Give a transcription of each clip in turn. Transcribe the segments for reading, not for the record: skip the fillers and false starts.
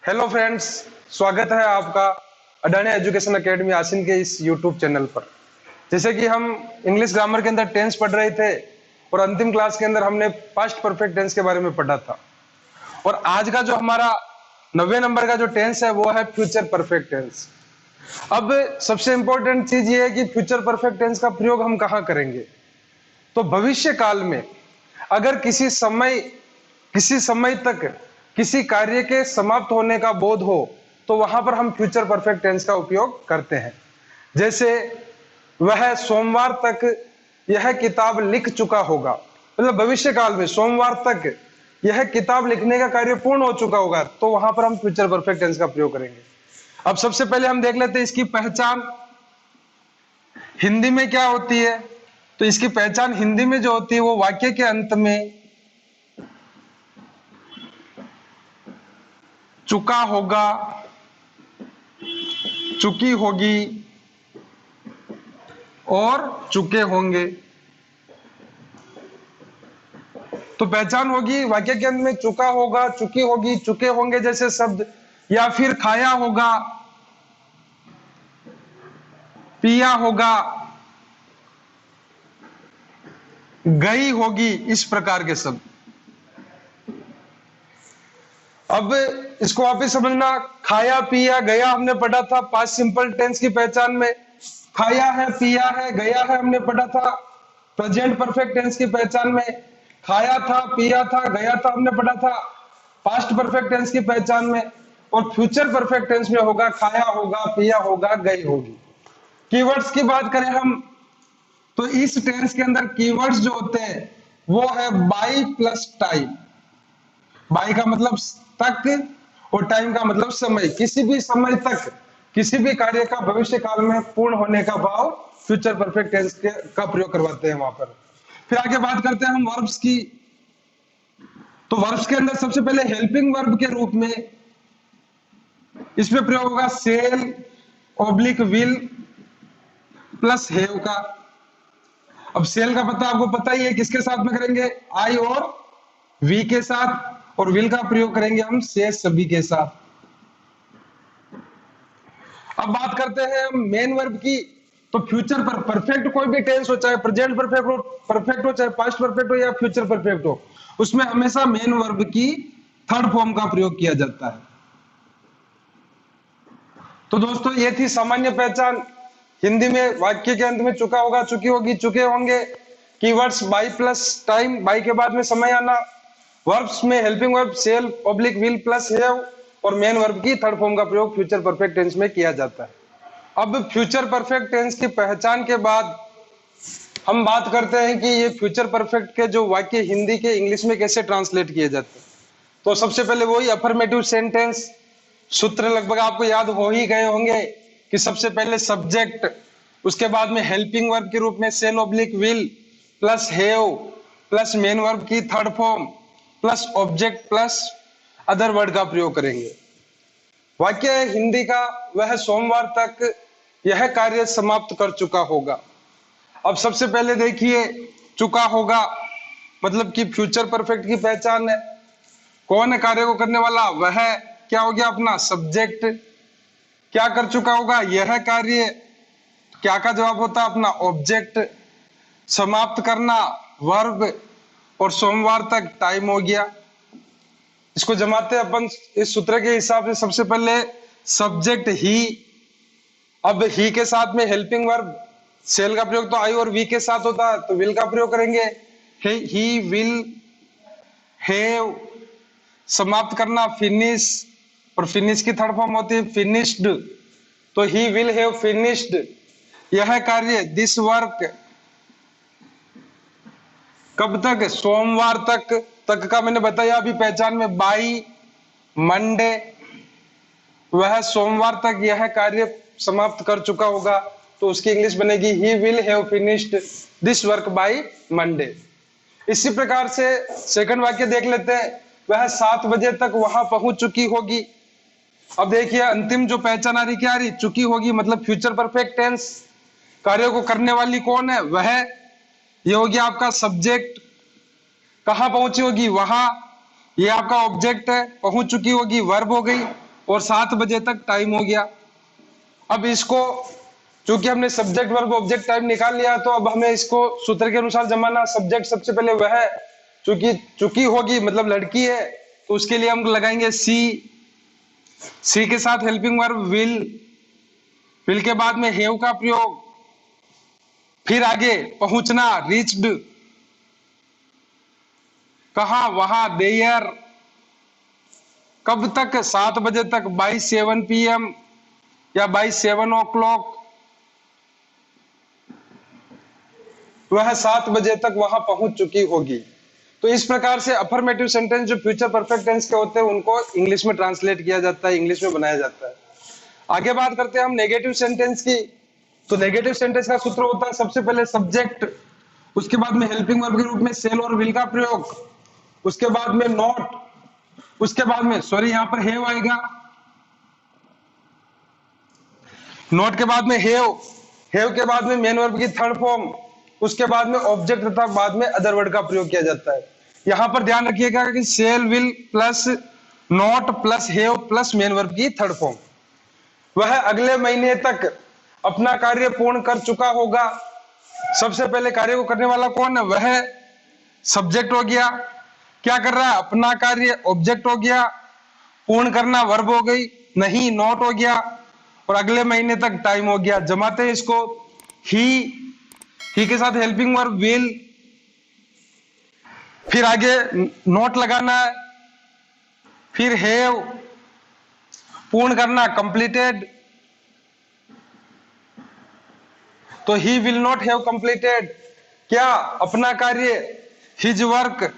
Hello friends, स्वागत है आपका अडानी एजुकेशन एकेडमी आसिन के इस यूट्यूब चैनल पर। जैसे कि हम इंग्लिश ग्रामर के अंदर टेंस पढ़ रहे थे और अंतिम क्लास के अंदर हमने पास्ट परफेक्ट टेंस के बारे में पढ़ा था। और आज का जो हमारा 90 नंबर का जो टेंस है वो है फ्यूचर परफेक्ट टेंस। अब सबसे इंपॉर्टेंट चीज ये है कि फ्यूचर परफेक्ट टेंस का प्रयोग हम कहाँ करेंगे। तो भविष्य काल में अगर किसी समय तक किसी कार्य के समाप्त होने का बोध हो तो वहां पर हम फ्यूचर परफेक्ट टेंस का उपयोग करते हैं। जैसे वह सोमवार तक यह किताब लिख चुका होगा, मतलब भविष्य काल में सोमवार तक यह किताब लिखने का कार्य पूर्ण हो चुका होगा, तो वहां पर हम फ्यूचर परफेक्ट टेंस का प्रयोग करेंगे। अब सबसे पहले हम देख लेते हैं इसकी पहचान हिंदी में क्या होती है। तो इसकी पहचान हिंदी में जो होती है वो वाक्य के अंत में चुका होगा, चुकी होगी और चुके होंगे। तो पहचान होगी वाक्य के अंत में चुका होगा, चुकी होगी, चुके होंगे जैसे शब्द, या फिर खाया होगा, पिया होगा, गई होगी, इस प्रकार के शब्द। अब इसको वापिस समझना, खाया पिया गया हमने पढ़ा था पास्ट सिंपल टेंस की पहचान में। खाया है, पिया है, गया है हमने पढ़ा था प्रेजेंट परफेक्ट टेंस की पहचान में। खाया था, पिया था, गया था हमने पढ़ा था पास्ट परफेक्ट टेंस की पहचान में। और फ्यूचर परफेक्ट टेंस में होगा खाया होगा, पिया होगा, गई होगी। कीवर्ड्स की बात करें हम तो इस टेंस के अंदर कीवर्ड्स जो होते हैं वो है बाई प्लस टाइम। बाई का मतलब तक और टाइम का मतलब समय। किसी भी समय तक किसी भी कार्य का भविष्य काल में पूर्ण होने का भाव फ्यूचर परफेक्ट टेंस का प्रयोग करवाते हैं वहां पर। फिर आगे बात करते हैं हम वर्ब्स की। तो वर्ब्स के अंदर सबसे पहले हेल्पिंग वर्ब के रूप में इसमें प्रयोग होगा shall oblique will plus have का। अब सेल का पता आपको पता ही है, किसके साथ में करेंगे, आई और वी के साथ, और विल का प्रयोग करेंगे हम से सभी के साथ। अब बात करते हैं हम मेन वर्ब की। तो फ्यूचर पर परफेक्ट कोई भी टेंस हो, चाहे प्रेजेंट परफेक्ट हो, चाहे पास्ट परफेक्ट हो या फ्यूचर परफेक्ट हो, उसमें हमेशा मेन वर्ब की थर्ड फॉर्म का प्रयोग किया जाता है। तो दोस्तों ये थी सामान्य पहचान। हिंदी में वाक्य के अंत में चुका होगा, चुकी होगी, चुके होंगे। Keywords by plus time, by के बाद में समय आना। वर्ब्स में helping verb shall oblique will plus have, और मेन वर्ब की थर्ड फॉर्म का प्रयोग फ्यूचर परफेक्ट टेंस में किया जाता है। अब फ्यूचर परफेक्ट टेंस की पहचान के बाद हम बात करते हैं कि ये फ्यूचर परफेक्ट के जो वाक्य हिंदी के इंग्लिश में कैसे ट्रांसलेट किए जाते हैं। तो सबसे पहले वही अफर्मेटिव सेंटेंस सूत्र लगभग आपको याद हो ही गए होंगे कि सबसे पहले सब्जेक्ट, उसके बाद में हेल्पिंग वर्ब के रूप में सेल oblique will plus have plus main verb की third form plus object plus other word का प्रयोग करेंगे। वाक्य है हिंदी का, वह सोमवार तक यह कार्य समाप्त कर चुका होगा। अब सबसे पहले देखिए चुका होगा मतलब कि फ्यूचर परफेक्ट की पहचान है। कौन है कार्य को करने वाला, वह क्या हो गया अपना सब्जेक्ट। क्या कर चुका होगा, यह कार्य। क्या का जवाब होता है अपना ऑब्जेक्ट। समाप्त करना वर्ब, और सोमवार तक टाइम हो गया। इसको जमाते हैं अपन इस सूत्र के हिसाब से। सबसे पहले सब्जेक्ट ही, अब ही के साथ में हेल्पिंग वर्ब, सेल का प्रयोग तो आई और वी के साथ होता है तो विल का प्रयोग करेंगे। ही विल हैव, समाप्त करना फिनिश, और फिनिश की थर्ड फॉर्म होती है फिनिश्ड, तो ही विल हैव फिनिश्ड यह कार्य, दिस वर्क। कब तक, सोमवार तक का मैंने बताया अभी पहचान में, बाई मंडे, वह सोमवार तक यह कार्य समाप्त कर चुका होगा, तो उसकी इंग्लिश बनेगी he will have finished this work by Monday. इसी प्रकार से सेकंड वाक्य देख लेते हैं, वह 7 बजे तक वहां पहुंच चुकी होगी। अब देखिए अंतिम जो पहचान आ रही, क्या आ रही, चुकी होगी, मतलब फ्यूचर परफेक्ट टेंस। कार्य को करने वाली कौन है, वह। ये हो गया आपका सब्जेक्ट। कहां पहुंची होगी, वहां। ये आपका ऑब्जेक्ट है, पहुंच चुकी होगी वर्ब हो गई। और 7 बजे तक टाइम हो गया। अब इसको चूंकि हमने सब्जेक्ट वर्ब ऑब्जेक्ट टाइम निकाल लिया, तो अब हमें इसको सूत्र के अनुसार जमाना। सब्जेक्ट सबसे पहले वह चूंकि चुकी होगी मतलब लड़की है, तो उसके लिए हम लगाएंगे सी के साथ हेल्पिंग वर्ब विल के बाद में हैव का प्रयोग, फिर आगे पहुंचना रीच्ड, कहा वहां देयर, कब तक 7 बजे तक बाई 7 PM या बाई 7 o'clock, वह 7 बजे तक वहां पहुंच चुकी होगी। तो इस प्रकार से अफर्मेटिव सेंटेंस जो फ्यूचर परफेक्ट टेंस के होते हैं उनको इंग्लिश में ट्रांसलेट किया जाता है, इंग्लिश में बनाया जाता है। आगे बात करते हैं हम नेगेटिव सेंटेंस की। तो नेगेटिव सेंटेंस का सूत्र होता है सबसे पहले सब्जेक्ट, उसके बाद में हेल्पिंग वर्ब के रूप में सेल और विल का प्रयोग, उसके बाद में नॉट, उसके बाद में यहाँ पर हैव आएगा, नॉट के बाद में हैव के बाद में मेन वर्ब की थर्ड फॉर्म, उसके बाद में ऑब्जेक्ट तथा बाद में अदर वर्ड का प्रयोग किया जाता है। यहां पर ध्यान रखिएगा कि shall will plus not plus have plus main verb की थर्ड फॉर्म। वह अगले महीने तक अपना कार्य पूर्ण कर चुका होगा। सबसे पहले कार्य को करने वाला कौन है? वह सब्जेक्ट हो गया, क्या कर रहा है? अपना कार्य, ऑब्जेक्ट हो गया, पूर्ण करना वर्ब हो गई, नहीं नॉट हो गया, और अगले महीने तक टाइम हो गया। जमाते हैं इसको, ही के साथ हेल्पिंग वर्ब विल, फिर आगे नोट लगाना है, फिर हैव, पूर्ण करना कंप्लीटेड, तो ही विल नॉट हैव कंप्लीटेड क्या? अपना कार्य, हिज वर्क,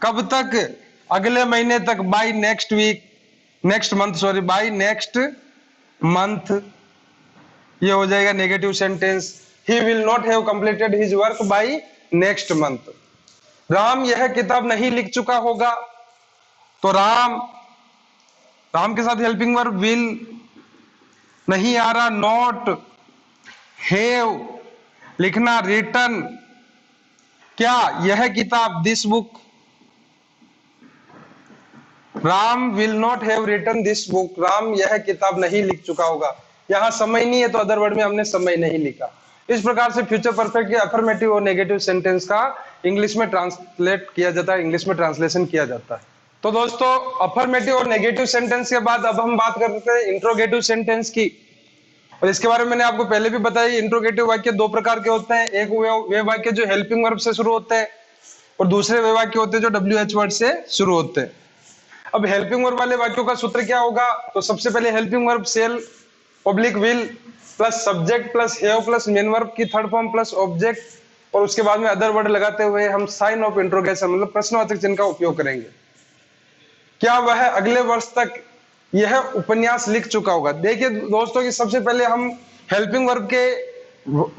कब तक? अगले महीने तक, by next week, next month, sorry by next month. ये हो जाएगा negative sentence. He will not have completed his work by next month. Ram यह किताब नहीं लिख चुका होगा, तो राम के साथ हेल्पिंग वर्ब विल, नहीं आ रहा नॉट, हैव, लिखना रिटन, क्या? यह किताब, this book. Ram will not have written this book, Ram यह किताब नहीं लिख चुका होगा। यहां समय नहीं है तो अदर वर्ड में हमने समय नहीं लिखा। इस प्रकार से फ्यूचर परफेक्ट के अफर्मेटिव और नेगेटिव सेंटेंस का इंग्लिश में ट्रांसलेट किया जाता है, इंग्लिश में ट्रांसलेशन किया जाता है। तो दोस्तों, अफर्मेटिव और नेगेटिव सेंटेंस के बाद अब हम बात करते हैं इंट्रोगेटिव सेंटेंस की। और इसके बारे में मैंने आपको पहले भी बताया, इंट्रोगेटिव वाक्य दो प्रकार के होते हैं। एक वे वाक्य जो हेल्पिंग वर्ब से शुरू होते हैं, और दूसरे वे वाक्य होते हैं जो WH वर्ड से शुरू होते हैं। अब हेल्पिंग वर्ब वाले वाक्यों का सूत्र क्या होगा? तो सबसे पहले helping verb shall oblique will plus subject plus have plus main verb की थर्ड फॉर्म प्लस ऑब्जेक्ट, और उसके बाद में अदर वर्ड लगाते हुए हम साइन ऑफ इंट्रोगेशन मतलब प्रश्नवाचक चिन्ह का उपयोग करेंगे। क्या वह अगले वर्ष तक यह उपन्यास लिख चुका होगा? देखिए दोस्तों कि सबसे पहले हम हेल्पिंग वर्ब के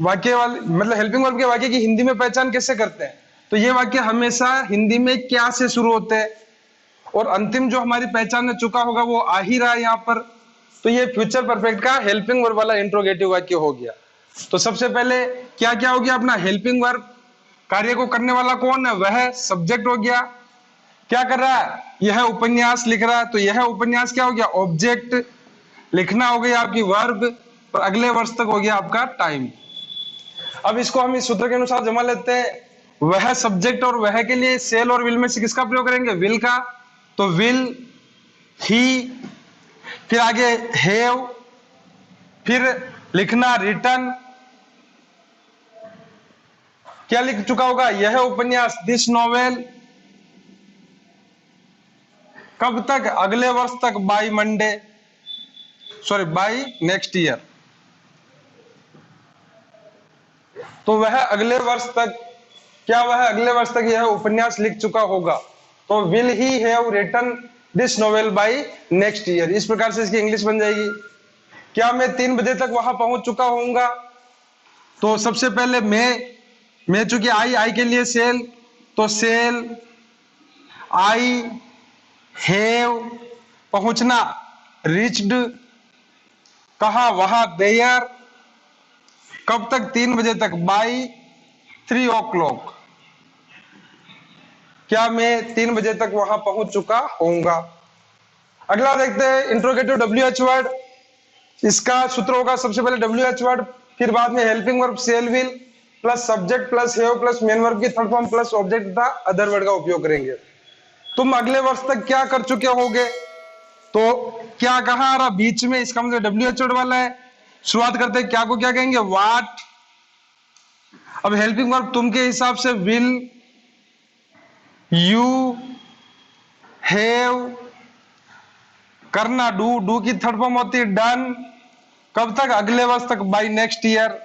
वाक्य वाले मतलब हेल्पिंग वर्ब के वाक्य की हिंदी में पहचान कैसे करते हैं? तो ये वाक्य हमेशा हिंदी में क्या से शुरू होते हैं, और अंतिम जो हमारी पहचान में चुका होगा वो आ ही रहा है यहाँ पर। तो ये फ्यूचर परफेक्ट का हेल्पिंग वर्ब वाला इंट्रोगेटिव वाक्य हो गया। तो सबसे पहले क्या क्या हो गया? अपना हेल्पिंग वर्ब, कार्य को करने वाला कौन है? वह सब्जेक्ट हो गया, क्या कर रहा है? यह उपन्यास लिख रहा है, तो यह उपन्यास क्या हो गया? ऑब्जेक्ट, लिखना हो गया आपकी वर्ब, और अगले वर्ष तक हो गया आपका टाइम। अब इसको हम इस सूत्र के अनुसार जमा लेते हैं। वह सब्जेक्ट और वह के लिए सेल और विल में से किसका प्रयोग करेंगे? विल का, तो विल, ही, फिर आगे हैव, फिर लिखना रिटन, क्या लिख चुका होगा? यह उपन्यास, दिस नॉवेल, कब तक? अगले वर्ष तक, by Monday, sorry by next year. तो वह अगले वर्ष तक, क्या वह अगले वर्ष तक यह उपन्यास लिख चुका होगा? तो will he have written this novel by next year. इस प्रकार से इसकी इंग्लिश बन जाएगी। क्या मैं 3 बजे तक वहां पहुंच चुका होऊंगा? तो सबसे पहले मैं चूंकि आई के लिए सेल, तो सेल, आई, हैव, पहुंचना रीच्ड, कहा? वहां देयर, कब तक? 3 बजे तक, बाय 3 o'clock। क्या मैं 3 बजे तक वहां पहुंच चुका होऊंगा? अगला देखते हैं इंट्रोगेटिव WH वर्ड। इसका सूत्र होगा सबसे पहले WH वर्ड, फिर बाद में helping verb shall will plus subject plus have plus main verb की थर्ड फॉर्म प्लस ऑब्जेक्ट तथा अदर वर्ड का उपयोग करेंगे। तुम अगले वर्ष तक क्या कर चुके होगे, तो क्या कहा आ रहा बीच में, इसका मतलब WH वर्ड वाला है। शुरुआत करते हैं, क्या को क्या कहेंगे, व्हाट। अब हेल्पिंग वर्ब तुम के हिसाब से विल, यू, हैव, करना डू, डू की थर्ड फॉर्म होती है डन। कब तक, अगले वर्ष तक, बाय नेक्स्ट ईयर।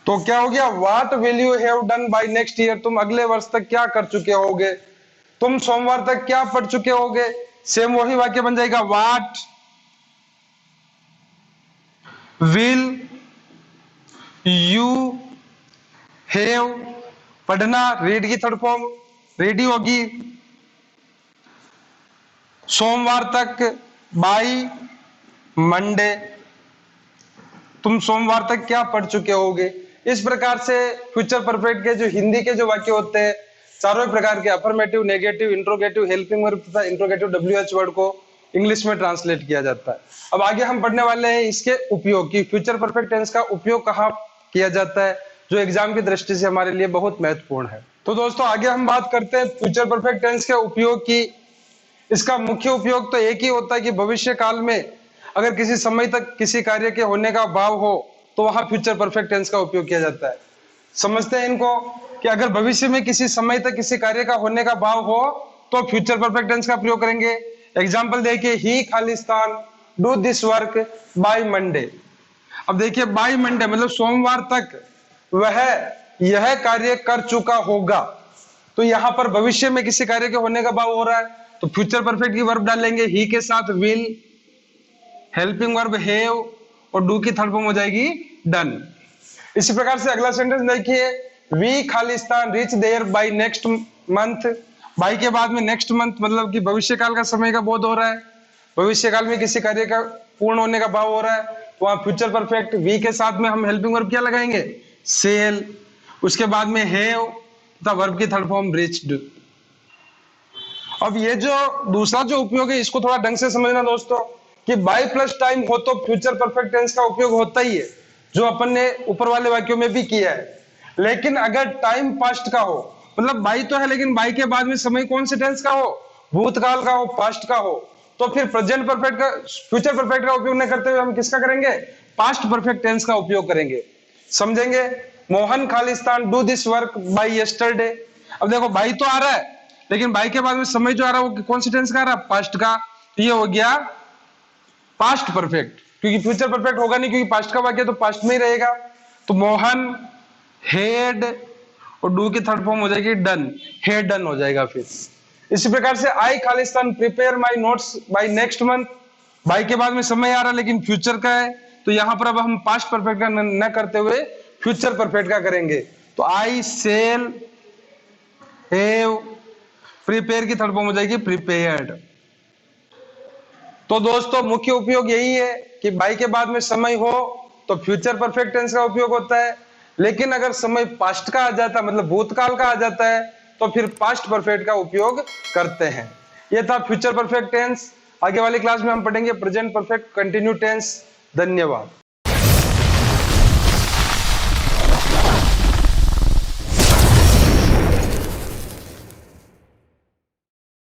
तो क्या हो गया, what will you have done by next year, तुम अगले वर्ष तक क्या कर चुके होगे। तुम सोमवार तक क्या पढ़ चुके होगे, सेम वही वाक्य बन जाएगा, व्हाट विल यू हैव, पढ़ना रीड की थर्ड फॉर्म रेडी होगी, सोमवार तक बाय मंडे, तुम सोमवार तक क्या पढ़ चुके होगे। इस प्रकार से फ्यूचर परफेक्ट के जो हिंदी के जो वाक्य होते हैं चारों प्रकार के affirmative, negative, interrogative, helping verb तथा इंट्रोगेटिव WH वर्ड को इंग्लिश में ट्रांसलेट किया जाता है। अब आगे हम पढ़ने वाले हैं इसके उपयोग की, फ्यूचर परफेक्ट टेंस का उपयोग कहाँ किया जाता है, जो एग्जाम की दृष्टि से हमारे लिए बहुत महत्वपूर्ण है। तो दोस्तों आगे हम बात करते हैं फ्यूचर परफेक्ट टेंस के उपयोग की। इसका मुख्य उपयोग तो एक ही होता है कि भविष्य काल में अगर किसी समय तक किसी कार्य के होने का भाव हो तो वहां फ्यूचर परफेक्ट टेंस का उपयोग किया जाता है। समझते हैं इनको, कि अगर भविष्य में किसी समय तक किसी कार्य का होने का भाव हो तो फ्यूचर परफेक्ट टेंस का प्रयोग करेंगे। एग्जांपल देखिए, ही खालिस्तान do this work by Monday. अब देखिए बाय मंडे मतलब सोमवार तक वह यह कार्य कर चुका होगा, तो यहां पर भविष्य में किसी कार्य के होने का भाव हो रहा है तो फ्यूचर परफेक्ट की वर्ब डालेंगे, ही के साथ विल, हेल्पिंग वर्ब हैव और डू की थर्ड फॉर्म हो जाएगी डन। इसी प्रकार से अगला सेंटेंस देखिए, we Khalistan reach there by next month. By के बाद में नेक्स्ट मंथ मतलब कि भविष्य काल का समय का बोध हो रहा है, भविष्य काल में किसी कार्य का पूर्ण होने का भाव हो रहा है, तो वहां फ्यूचर परफेक्ट वी के साथ में हम हेल्पिंग वर्ब क्या लगाएंगे, सेल, उसके बाद में हैव तथा वर्ब की थर्ड फॉर्म रीच्ड। अब ये जो दूसरा जो उपयोग है इसको थोड़ा ढंग से समझना दोस्तों, कि बाय प्लस टाइम हो तो फ्यूचर परफेक्ट टेंस का उपयोग होता ही है, जो अपन ने ऊपर वाले वाक्यों में भी किया है। लेकिन अगर टाइम पास्ट का हो, मतलब बाय तो है लेकिन बाय के बाद में समय कौन से टेंस का हो, भूतकाल का हो, पास्ट का हो, तो फिर प्रेजेंट परफेक्ट का, फ्यूचर परफेक्ट का उपयोग नहीं करते हुए हम किसका करेंगे, पास्ट परफेक्ट टेंस का उपयोग करेंगे। समझेंगे, Mohan Khalistan do this work bye yesterday. अब देखो बाय तो आ रहा है लेकिन बाय के बाद में समय जो आ रहा है वो कौन सी टेंस का आ रहा है, पास्ट का, तो ये हो गया पास्ट परफेक्ट, क्योंकि फ्यूचर परफेक्ट होगा नहीं, क्योंकि पास्ट का वाक्य तो पास्ट में ही रहेगा। तो मोहन हेड और डू की थर्ड फॉर्म हो जाएगी डन, हेड डन हो जाएगा। फिर इसी प्रकार से आई खालिस्तान prepare my notes by next month. By के बाद में समय आ रहा है लेकिन फ्यूचर का है, तो यहां पर अब हम पास्ट परफेक्ट का न करते हुए फ्यूचर परफेक्ट का करेंगे। तो आई सेल हैव, प्रिपेयर की थर्ड फॉर्म हो जाएगी प्रिपेयर्ड। तो दोस्तों मुख्य उपयोग यही है कि बाय के बाद में समय हो तो फ्यूचर परफेक्ट टेंस का उपयोग होता है, लेकिन अगर समय पास्ट का आ जाता है मतलब भूतकाल का आ जाता है तो फिर पास्ट परफेक्ट का उपयोग करते हैं। यह था फ्यूचर परफेक्ट टेंस। आगे वाली क्लास में हम पढ़ेंगे प्रेजेंट परफेक्ट कंटिन्यू टेंस। धन्यवाद।